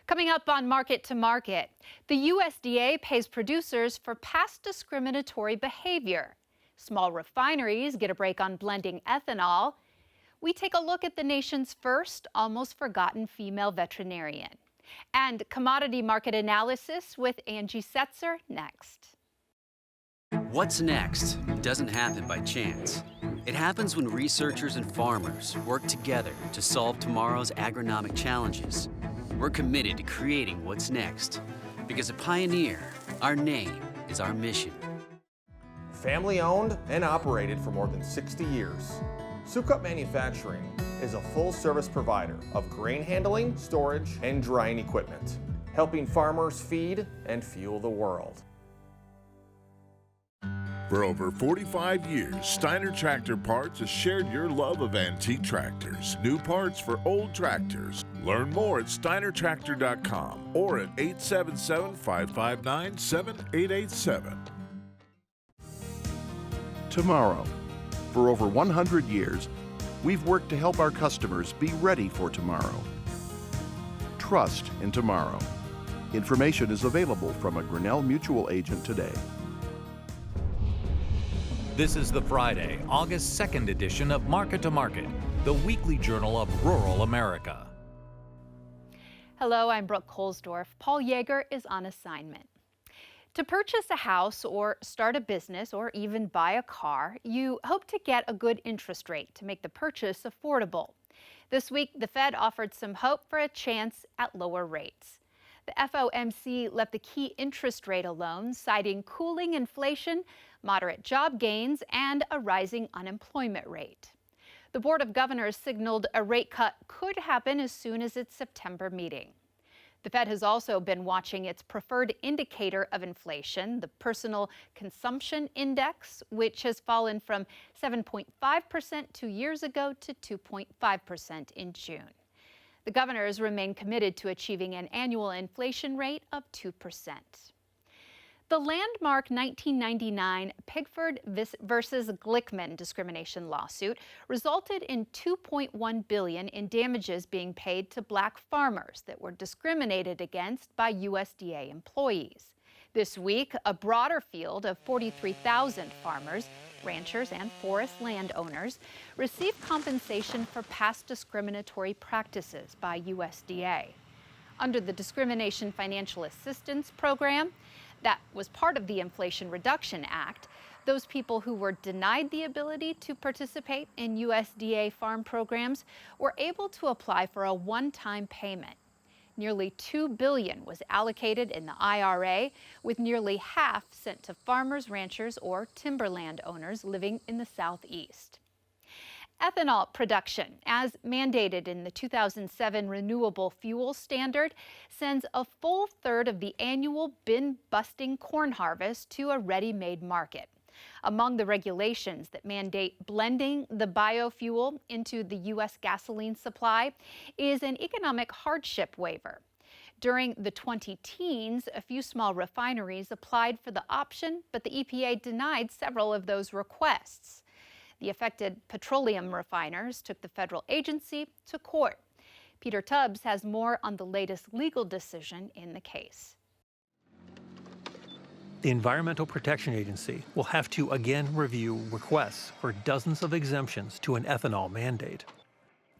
Coming up on Market to Market, the USDA pays producers for past discriminatory behavior. Small refineries get a break on blending ethanol. We take a look at the nation's first almost forgotten female veterinarian. And commodity market analysis with Angie Setzer next. What's next doesn't happen by chance. It happens when researchers and farmers work together to solve tomorrow's agronomic challenges. We're committed to creating what's next, because at Pioneer, our name is our mission. Family owned and operated for more than 60 years, Sukup Manufacturing is a full-service provider of grain handling, storage, and drying equipment, helping farmers feed and fuel the world. For over 45 years, Steiner Tractor Parts has shared your love of antique tractors. New parts for old tractors. Learn more at steinertractor.com or at 877-559-7887. Tomorrow. For over 100 years, we've worked to help our customers be ready for tomorrow. Trust in tomorrow. Information is available from a Grinnell Mutual agent today. This is the Friday, August 2nd edition of Market to Market, the weekly journal of rural America. Hello, I'm Brooke Kohlsdorf. Paul Yeager is on assignment. To purchase a house or start a business or even buy a car, you hope to get a good interest rate to make the purchase affordable. This week, the Fed offered some hope for a chance at lower rates. The FOMC left the key interest rate alone, citing cooling inflation, moderate job gains, and a rising unemployment rate. The Board of Governors signaled a rate cut could happen as soon as its September meeting. The Fed has also been watching its preferred indicator of inflation, the Personal Consumption Index, which has fallen from 7.5% 2 years ago to 2.5% in June. The governors remain committed to achieving an annual inflation rate of 2%. The landmark 1999 Pigford versus Glickman discrimination lawsuit resulted in $2.1 billion in damages being paid to black farmers that were discriminated against by USDA employees. This week, a broader field of 43,000 farmers, ranchers, and forest landowners received compensation for past discriminatory practices by USDA. Under the Discrimination Financial Assistance Program, that was part of the Inflation Reduction Act, those people who were denied the ability to participate in USDA farm programs were able to apply for a one-time payment. Nearly $2 billion was allocated in the IRA, with nearly half sent to farmers, ranchers, or timberland owners living in the Southeast. Ethanol production, as mandated in the 2007 Renewable Fuel Standard, sends a full third of the annual bin-busting corn harvest to a ready-made market. Among the regulations that mandate blending the biofuel into the U.S. gasoline supply is an economic hardship waiver. During the 2010s, a few small refineries applied for the option, but the EPA denied several of those requests. The affected petroleum refiners took the federal agency to court. Peter Tubbs has more on the latest legal decision in the case. The Environmental Protection Agency will have to again review requests for dozens of exemptions to an ethanol mandate.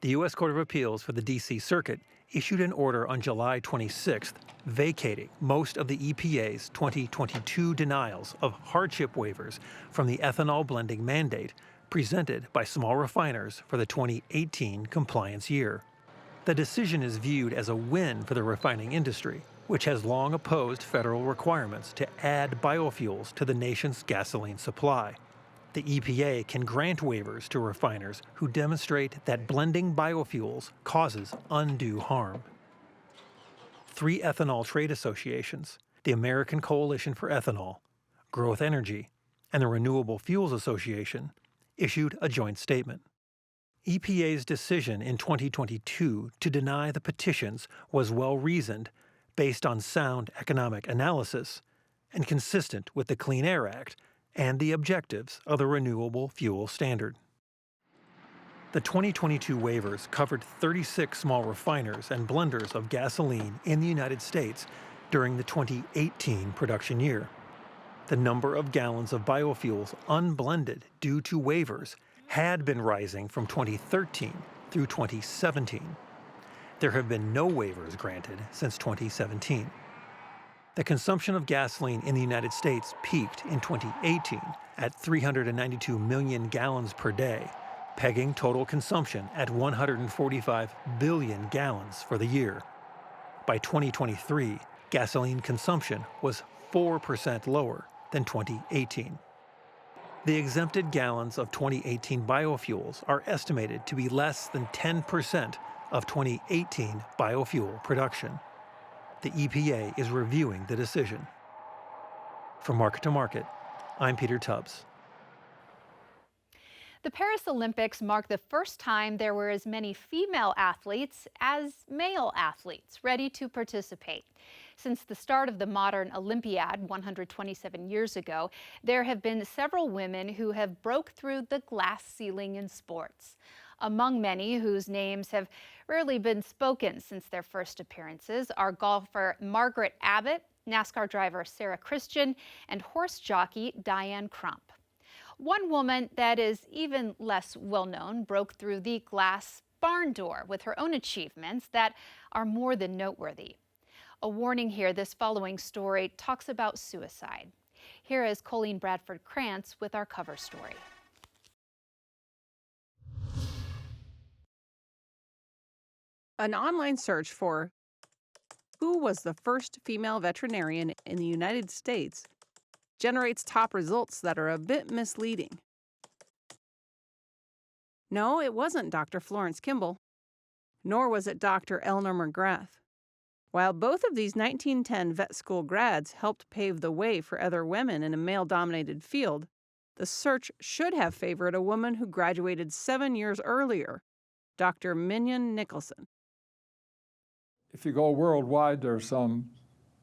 The U.S. Court of Appeals for the D.C. Circuit issued an order on July 26th vacating most of the EPA's 2022 denials of hardship waivers from the ethanol blending mandate presented by small refiners for the 2018 compliance year. The decision is viewed as a win for the refining industry, which has long opposed federal requirements to add biofuels to the nation's gasoline supply. The EPA can grant waivers to refiners who demonstrate that blending biofuels causes undue harm. 3 ethanol trade associations, the American Coalition for Ethanol, Growth Energy, and the Renewable Fuels Association, issued a joint statement. EPA's decision in 2022 to deny the petitions was well-reasoned, based on sound economic analysis, and consistent with the Clean Air Act and the objectives of the Renewable Fuel Standard. The 2022 waivers covered 36 small refiners and blenders of gasoline in the United States during the 2018 production year. The number of gallons of biofuels unblended due to waivers had been rising from 2013 through 2017. There have been no waivers granted since 2017. The consumption of gasoline in the United States peaked in 2018 at 392 million gallons per day, pegging total consumption at 145 billion gallons for the year. By 2023, gasoline consumption was 4% lower than 2018. The exempted gallons of 2018 biofuels are estimated to be less than 10% of 2018 biofuel production. The EPA is reviewing the decision. From Market to Market, I'm Peter Tubbs. The Paris Olympics marked the first time there were as many female athletes as male athletes ready to participate. Since the start of the modern Olympiad 127 years ago, there have been several women who have broke through the glass ceiling in sports. Among many whose names have rarely been spoken since their first appearances are golfer Margaret Abbott, NASCAR driver Sarah Christian, and horse jockey Diane Crump. One woman that is even less well-known broke through the glass barn door with her own achievements that are more than noteworthy. A warning here, this following story talks about suicide. Here is Colleen Bradford Krantz with our cover story. An online search for who was the first female veterinarian in the United States generates top results that are a bit misleading. No, it wasn't Dr. Florence Kimball, nor was it Dr. Eleanor McGrath. While both of these 1910 vet school grads helped pave the way for other women in a male-dominated field, the search should have favored a woman who graduated 7 years earlier, Dr. Mignon Nicholson. If you go worldwide, there's some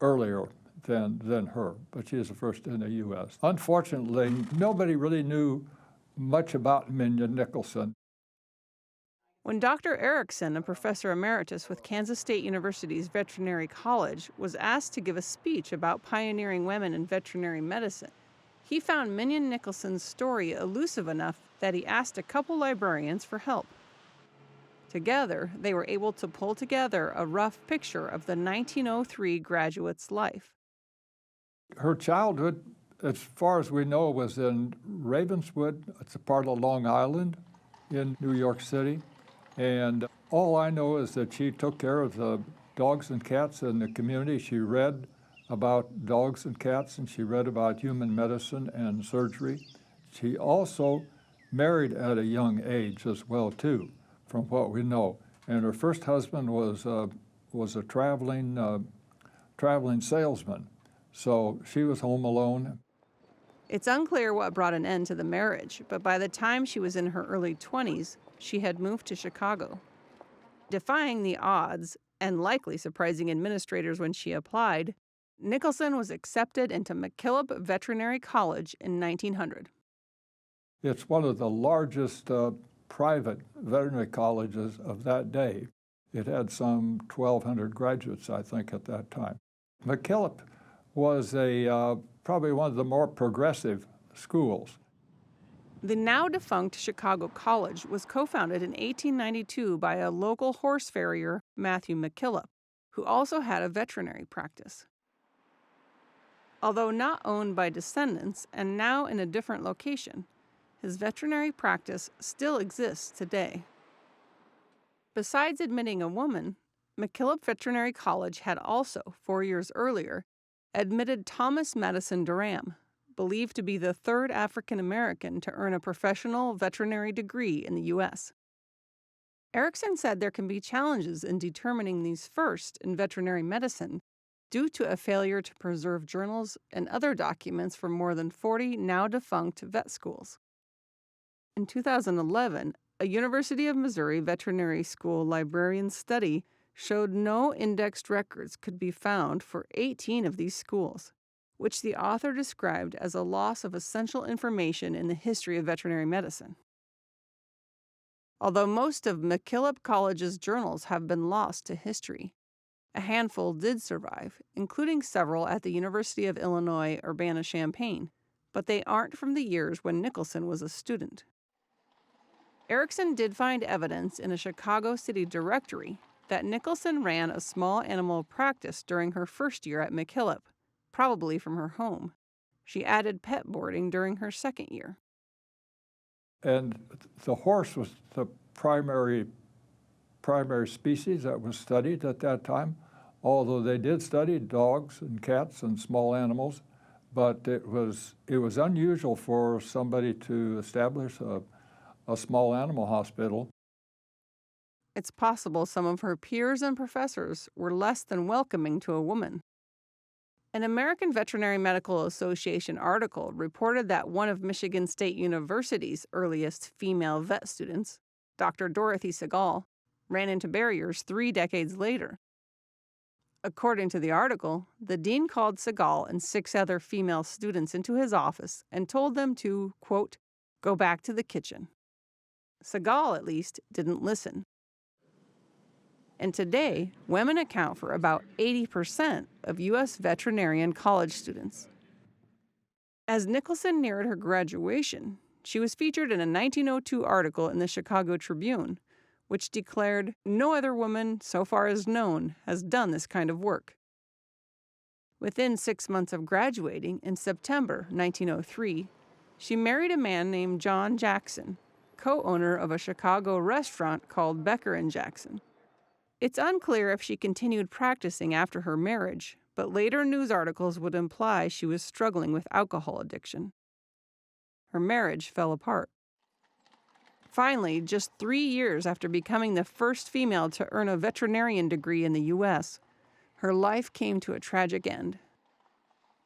earlier than her, but she is the first in the U.S. Unfortunately, nobody really knew much about Mignon Nicholson. When Dr. Erickson, a professor emeritus with Kansas State University's Veterinary College, was asked to give a speech about pioneering women in veterinary medicine, he found Mignon Nicholson's story elusive enough that he asked a couple librarians for help. Together, they were able to pull together a rough picture of the 1903 graduate's life. Her childhood, as far as we know, was in Ravenswood. It's a part of Long Island in New York City. And all I know is that she took care of the dogs and cats in the community. She read about dogs and cats, and she read about human medicine and surgery. She also married at a young age as well, too, from what we know. And her first husband was a traveling salesman. So she was home alone. It's unclear what brought an end to the marriage, but by the time she was in her early 20s, she had moved to Chicago. Defying the odds, and likely surprising administrators when she applied, Nicholson was accepted into MacKillop Veterinary College in 1900. It's one of the largest private veterinary colleges of that day. It had some 1,200 graduates, I think, at that time. MacKillop was probably one of the more progressive schools. The now-defunct Chicago College was co-founded in 1892 by a local horse farrier, Matthew MacKillop, who also had a veterinary practice. Although not owned by descendants and now in a different location, his veterinary practice still exists today. Besides admitting a woman, MacKillop Veterinary College had also, 4 years earlier, admitted Thomas Madison Durham, believed to be the third African American to earn a professional veterinary degree in the U.S. Erickson said there can be challenges in determining these first in veterinary medicine due to a failure to preserve journals and other documents from more than 40 now-defunct vet schools. In 2011, a University of Missouri Veterinary School librarian study showed no indexed records could be found for 18 of these schools, which the author described as a loss of essential information in the history of veterinary medicine. Although most of MacKillop College's journals have been lost to history, a handful did survive, including several at the University of Illinois Urbana-Champaign, but they aren't from the years when Nicholson was a student. Erickson did find evidence in a Chicago City directory that Nicholson ran a small animal practice during her first year at MacKillop, probably from her home. She added pet boarding during her second year. And the horse was the primary species that was studied at that time, although they did study dogs and cats and small animals, but it was unusual for somebody to establish a small animal hospital. It's possible some of her peers and professors were less than welcoming to a woman. An American Veterinary Medical Association article reported that one of Michigan State University's earliest female vet students, Dr. Dorothy Segal, ran into barriers 3 decades later. According to the article, the dean called Segal and 6 other female students into his office and told them to, quote, go back to the kitchen. Segal, at least, didn't listen. And today, women account for about 80% of U.S. veterinarian college students. As Nicholson neared her graduation, she was featured in a 1902 article in the Chicago Tribune, which declared no other woman, so far as known, has done this kind of work. Within 6 months of graduating, in September 1903, she married a man named John Jackson, co-owner of a Chicago restaurant called Becker & Jackson. It's unclear if she continued practicing after her marriage, but later news articles would imply she was struggling with alcohol addiction. Her marriage fell apart. Finally, just 3 years after becoming the first female to earn a veterinarian degree in the U.S., her life came to a tragic end.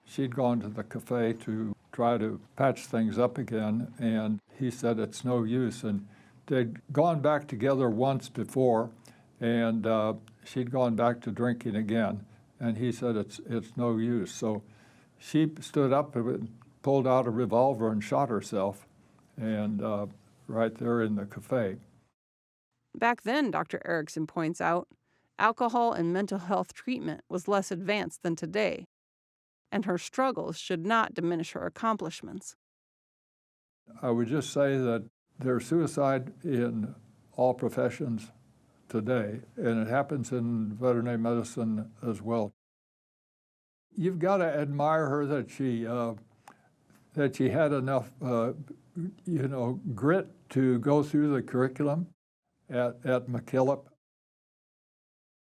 She'd gone to the cafe to try to patch things up again, and he said it's no use. And they'd gone back together once before, and she'd gone back to drinking again, and he said it's no use. So she stood up and pulled out a revolver and shot herself, and right there in the cafe. Back then, Dr. Erickson points out, alcohol and mental health treatment was less advanced than today, and her struggles should not diminish her accomplishments. I would just say that there's suicide in all professions today, and it happens in veterinary medicine as well. You've got to admire her that she had enough, grit to go through the curriculum at MacKillop.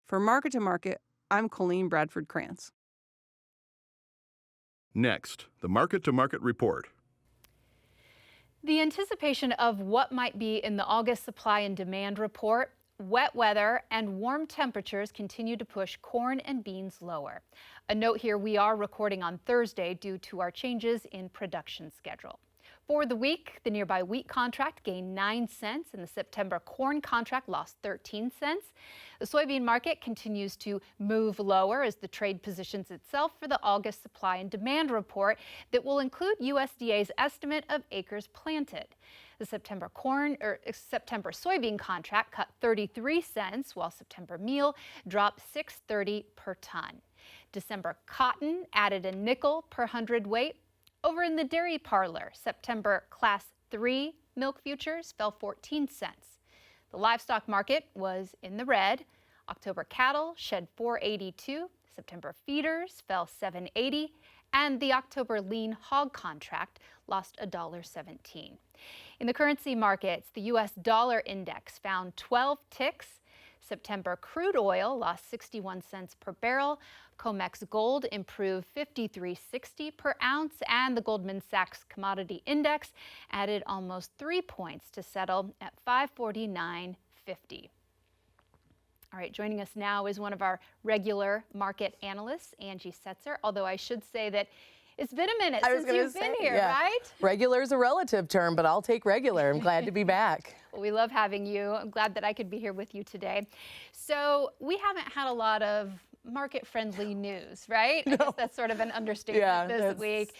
For Market to Market, I'm Colleen Bradford Krantz. Next, the Market to Market report. The anticipation of what might be in the August supply and demand report, wet weather and warm temperatures continue to push corn and beans lower. A note here, we are recording on Thursday due to our changes in production schedule. For the week, the nearby wheat contract gained 9 cents and the September corn contract lost 13 cents. The soybean market continues to move lower as the trade positions itself for the August supply and demand report that will include USDA's estimate of acres planted. The September soybean contract cut 33 cents, while September meal dropped $6.30 per ton. December cotton added a nickel per hundredweight. Over in the dairy parlor, September Class 3 milk futures fell 14 cents. The livestock market was in the red. October cattle shed 482, September feeders fell 780, and the October lean hog contract lost $1.17. In the currency markets, the U.S. dollar index found 12 ticks. September crude oil lost 61 cents per barrel. COMEX gold improved 53.60 per ounce, and the Goldman Sachs commodity index added almost 3 points to settle at 549.50. All right, joining us now is one of our regular market analysts, Angie Setzer, although I should say that it's been a minute since you've been here, right? Regular is a relative term, but I'll take regular. I'm glad to be back. Well, we love having you. I'm glad that I could be here with you today. So we haven't had a lot of market-friendly news, right? I guess that's sort of an understatement this week.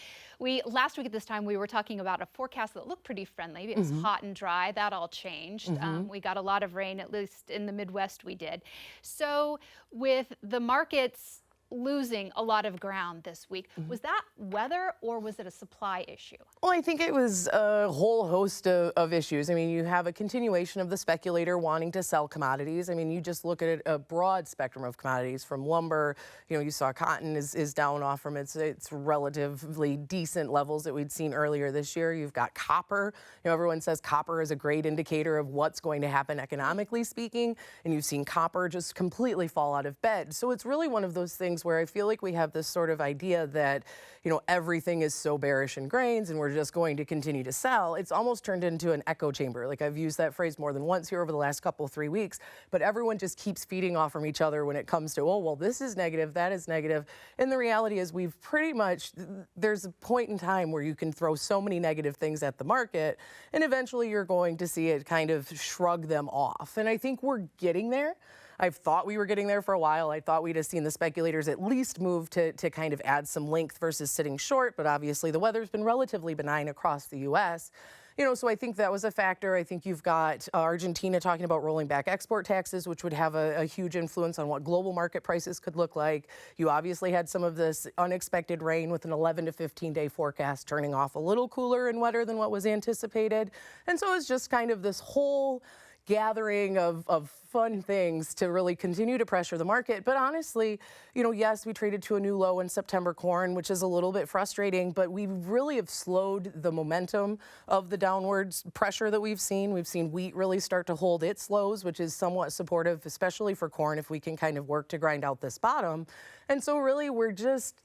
Last week at this time, we were talking about a forecast that looked pretty friendly. It was hot and dry. That all changed. We got a lot of rain, at least in the Midwest we did. So with the markets losing a lot of ground this week, was that weather or was it a supply issue? Well, I think it was a whole host of issues. I mean, you have a continuation of the speculator wanting to sell commodities. I mean, you just look at a broad spectrum of commodities from lumber. You know, you saw cotton is down off from its relatively decent levels that we'd seen earlier this year. You've got copper. You know, everyone says copper is a great indicator of what's going to happen economically speaking. And you've seen copper just completely fall out of bed. So it's really one of those things where I feel like we have this sort of idea that, you know, everything is so bearish in grains and we're just going to continue to sell. It's almost turned into an echo chamber. Like, I've used that phrase more than once here over the last 3 weeks, but everyone just keeps feeding off from each other when it comes to, oh, well, this is negative, that is negative. And the reality is we've pretty much, there's a point in time where you can throw so many negative things at the market and eventually you're going to see it kind of shrug them off. And I think we're getting there. I thought we were getting there for a while. I thought we'd have seen the speculators at least move to kind of add some length versus sitting short, but obviously the weather's been relatively benign across the U.S. You know, so I think that was a factor. I think you've got Argentina talking about rolling back export taxes, which would have a huge influence on what global market prices could look like. You obviously had some of this unexpected rain with an 11 to 15-day forecast turning off a little cooler and wetter than what was anticipated. And so it's just kind of this whole gathering of fun things to really continue to pressure the market. But honestly, you know, yes, we traded to a new low in September corn, which is a little bit frustrating, but we really have slowed the momentum of the downwards pressure that we've seen. We've seen wheat really start to hold its lows, which is somewhat supportive, especially for corn, if we can kind of work to grind out this bottom. And so really we're just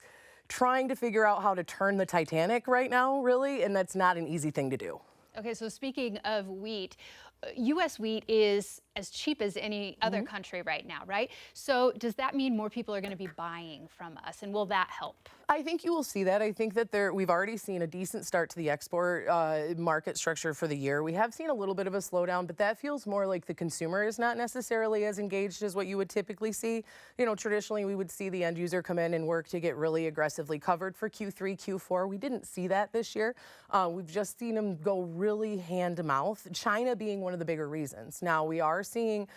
trying to figure out how to turn the Titanic right now, really, and that's not an easy thing to do. Okay, so speaking of wheat, U.S. wheat is as cheap as any other country right now, right? So does that mean more people are going to be buying from us, and will that help? I think you will see that. I think that we've already seen a decent start to the export market structure for the year. We have seen a little bit of a slowdown, but that feels more like the consumer is not necessarily as engaged as what you would typically see. You know, traditionally we would see the end user come in and work to get really aggressively covered for Q3, Q4. We didn't see that this year. We've just seen them go really hand to mouth, China being one of the bigger reasons. Now, we are seeing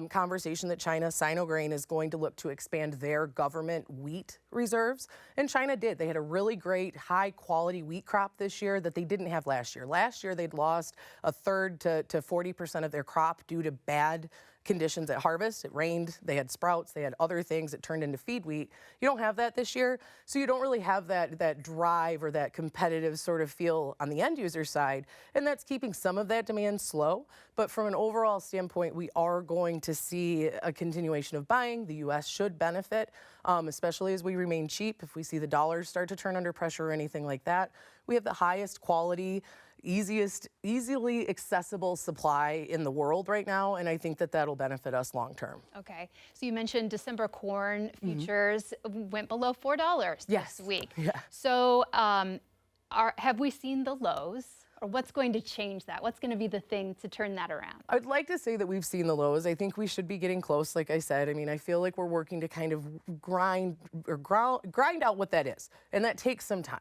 conversation that China, Sinograin, is going to look to expand their government wheat reserves. And China did. They had a really great high quality wheat crop this year that they didn't have last year. Last year, they'd lost a third to 40% of their crop due to bad conditions at harvest. It rained, they had sprouts, they had other things that turned into feed wheat. You don't have that this year, so you don't really have that drive or that competitive sort of feel on the end user side, and that's keeping some of that demand slow. But from an overall standpoint, we are going to see a continuation of buying. The U.S. should benefit, especially as we remain cheap. If we see the dollar start to turn under pressure or anything like that, we have the highest quality, easily accessible supply in the world right now, and I think that that'll benefit us long term. Okay, so you mentioned December corn futures went below $4 this week. Yeah. So have we seen the lows, or what's going to change that? What's going to be the thing to turn that around? I'd like to say that we've seen the lows. I think we should be getting close, like I said. I mean, I feel like we're working to kind of grind out what that is, and that takes some time.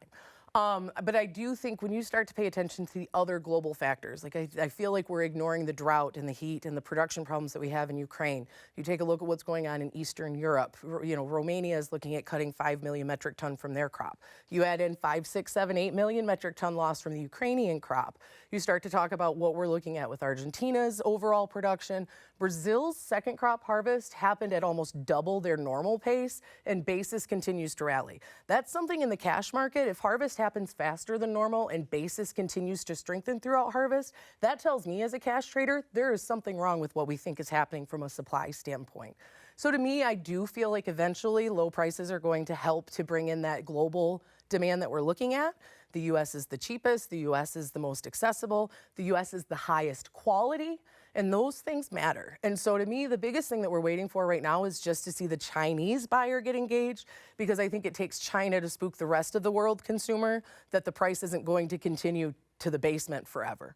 But I do think when you start to pay attention to the other global factors, like I feel like we're ignoring the drought and the heat and the production problems that we have in Ukraine. You take a look at what's going on in Eastern Europe. You know, Romania is looking at cutting 5 million metric ton from their crop. You add in 5, 6, 7, 8 million metric ton loss from the Ukrainian crop. You start to talk about what we're looking at with Argentina's overall production. Brazil's second crop harvest happened at almost double their normal pace, and basis continues to rally. That's something in the cash market. If harvest happens faster than normal and basis continues to strengthen throughout harvest, that tells me as a cash trader there is something wrong with what we think is happening from a supply standpoint. So to me, I do feel like eventually low prices are going to help to bring in that global demand that we're looking at. The U.S. is the cheapest, the U.S. is the most accessible, the U.S. is the highest quality, and those things matter. And so to me, the biggest thing that we're waiting for right now is just to see the Chinese buyer get engaged, because I think it takes China to spook the rest of the world consumer that the price isn't going to continue to the basement forever.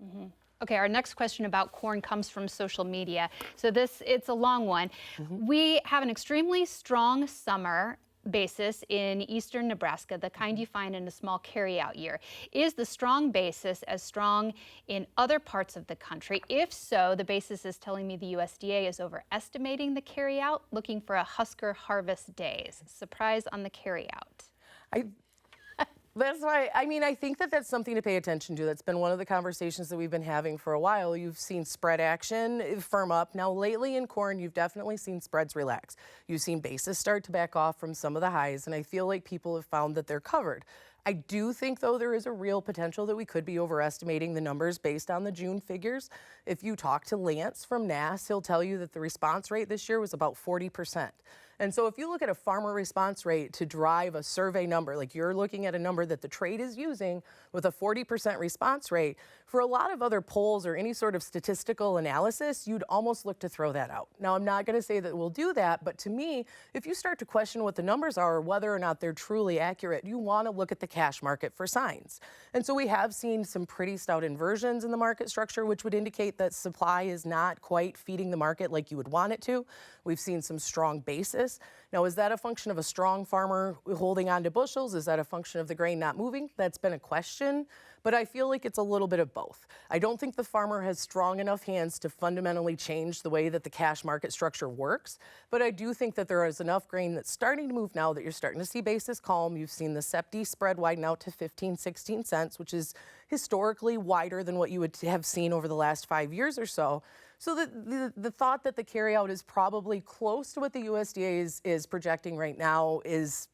Okay, our next question about corn comes from social media. So it's a long one. We have an extremely strong summer basis in eastern Nebraska, the kind you find in a small carryout year. Is the strong basis as strong in other parts of the country? If so, the basis is telling me the USDA is overestimating the carryout, looking for a Husker harvest days. Surprise on the carryout. That's why, I think that that's something to pay attention to. That's been one of the conversations that we've been having for a while. You've seen spread action firm up. Now, lately in corn, you've definitely seen spreads relax. You've seen bases start to back off from some of the highs, and I feel like people have found that they're covered. I do think, though, there is a real potential that we could be overestimating the numbers based on the June figures. If you talk to Lance from NASS, he'll tell you that the response rate this year was about 40%. And so if you look at a farmer response rate to drive a survey number, like you're looking at a number that the trade is using with a 40% response rate, for a lot of other polls or any sort of statistical analysis, you'd almost look to throw that out. Now, I'm not going to say that we'll do that, but to me, if you start to question what the numbers are or whether or not they're truly accurate, you want to look at the cash market for signs. And so we have seen some pretty stout inversions in the market structure, which would indicate that supply is not quite feeding the market like you would want it to. We've seen some strong basis. Now, is that a function of a strong farmer holding on to bushels? Is that a function of the grain not moving? That's been a question, but I feel like it's a little bit of both. I don't think the farmer has strong enough hands to fundamentally change the way that the cash market structure works, but I do think that there is enough grain that's starting to move now that you're starting to see basis calm. You've seen the SEPD spread widen out to 15, 16 cents, which is historically wider than what you would have seen over the last 5 years or so. So the thought that the carryout is probably close to what the USDA is projecting right now is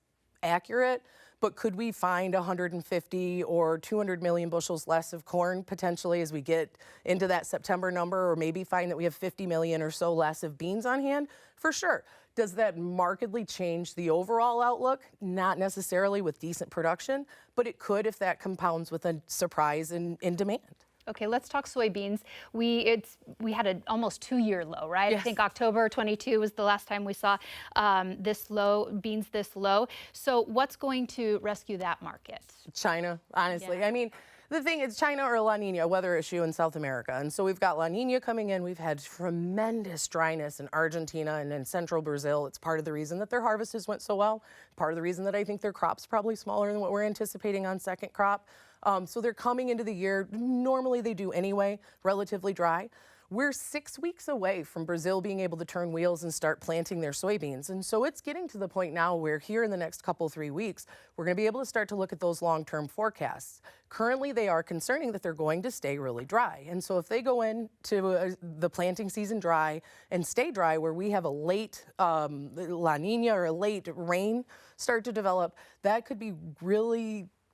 accurate, but could we find 150 or 200 million bushels less of corn potentially as we get into that September number, or maybe find that we have 50 million or so less of beans on hand? For sure. Does that markedly change the overall outlook? Not necessarily with decent production, but it could if that compounds with a surprise in demand. Okay, let's talk soybeans. We had an almost 2-year low, right? Yes. I think October 22 was the last time we saw beans this low. So what's going to rescue that market? China, honestly. Yeah. The thing is China or La Nina, a weather issue in South America. And so we've got La Nina coming in. We've had tremendous dryness in Argentina and in central Brazil. It's part of the reason that their harvests went so well. Part of the reason that I think their crop's probably smaller than what we're anticipating on second crop. So they're coming into the year, normally they do anyway, relatively dry. We're 6 weeks away from Brazil being able to turn wheels and start planting their soybeans. And so it's getting to the point now where here in the next 3 weeks, we're going to be able to start to look at those long-term forecasts. Currently, they are concerning that they're going to stay really dry. And so if they go into the planting season dry and stay dry, where we have a late La Nina or a late rain start to develop, that could be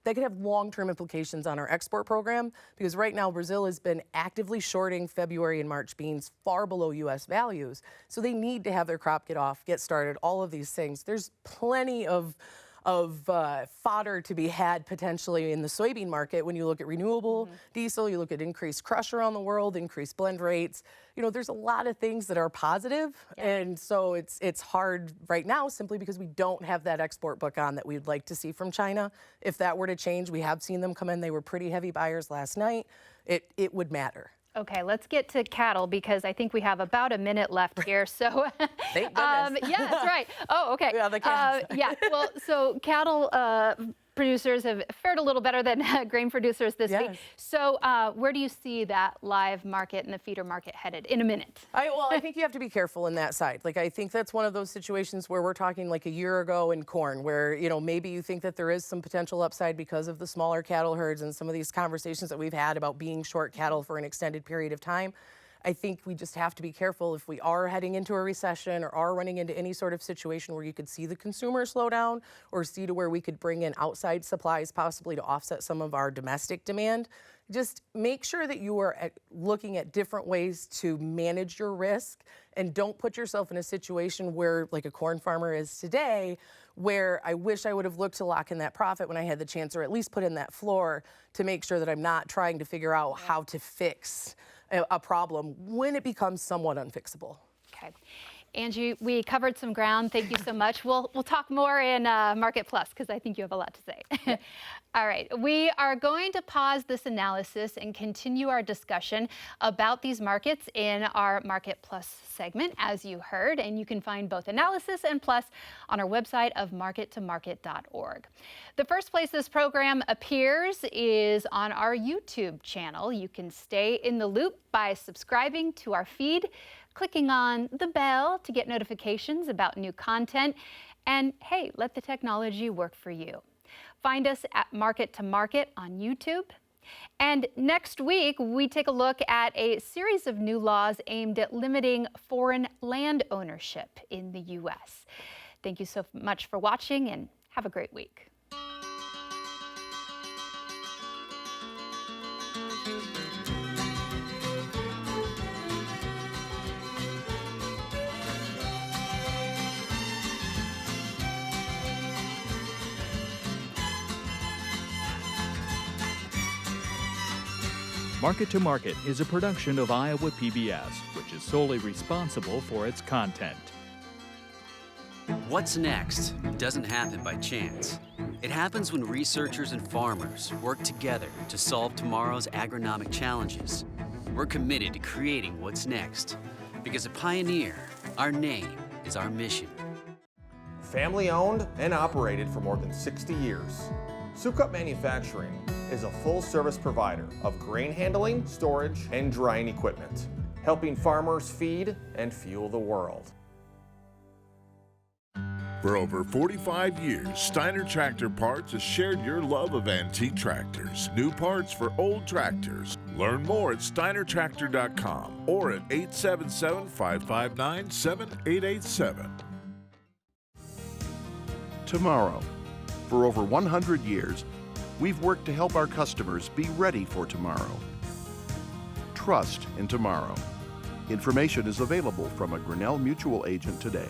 that could have long-term implications on our export program, because right now Brazil has been actively shorting February and March beans far below U.S. values. So they need to have their crop get started, all of these things. There's plenty of fodder to be had potentially in the soybean market when you look at renewable diesel, you look at increased crush around the world, increased blend rates. There's a lot of things that are positive, and so it's hard right now simply because we don't have that export book on that we'd like to see from China. If that were to change, we have seen them come in. They were pretty heavy buyers last night. It would matter. Okay, let's get to cattle because I think we have about a minute left here. So, thank goodness. Yeah, that's right. Oh, okay. Yeah, the calves. Yeah. Well, so cattle producers have fared a little better than grain producers this week. So, where do you see that live market and the feeder market headed in a minute? I think you have to be careful in that side. I think that's one of those situations where we're talking like a year ago in corn, where maybe you think that there is some potential upside because of the smaller cattle herds and some of these conversations that we've had about being short cattle for an extended period of time. I think we just have to be careful if we are heading into a recession or are running into any sort of situation where you could see the consumer slow down or see to where we could bring in outside supplies possibly to offset some of our domestic demand. Just make sure that you are looking at different ways to manage your risk and don't put yourself in a situation where, like a corn farmer is today, where I wish I would have looked to lock in that profit when I had the chance, or at least put in that floor to make sure that I'm not trying to figure out how to fix a problem when it becomes somewhat unfixable. Okay. Angie, we covered some ground. Thank you so much. We'll talk more in Market Plus because I think you have a lot to say. All right, we are going to pause this analysis and continue our discussion about these markets in our Market Plus segment, as you heard, and you can find both analysis and plus on our website of markettomarket.org. The first place this program appears is on our YouTube channel. You can stay in the loop by subscribing to our feed, clicking on the bell to get notifications about new content, and hey, let the technology work for you. Find us at Market to Market on YouTube. And next week, we take a look at a series of new laws aimed at limiting foreign land ownership in the U.S. Thank you so much for watching and have a great week. Market to Market is a production of Iowa PBS, which is solely responsible for its content. What's next doesn't happen by chance. It happens when researchers and farmers work together to solve tomorrow's agronomic challenges. We're committed to creating what's next, because at Pioneer, our name is our mission. Family owned and operated for more than 60 years, Sukup Manufacturing is a full-service provider of grain handling, storage, and drying equipment, helping farmers feed and fuel the world. For over 45 years, Steiner Tractor Parts has shared your love of antique tractors. New parts for old tractors. Learn more at steinertractor.com or at 877-559-7887. Tomorrow. For over 100 years, we've worked to help our customers be ready for tomorrow. Trust in tomorrow. Information is available from a Grinnell Mutual agent today.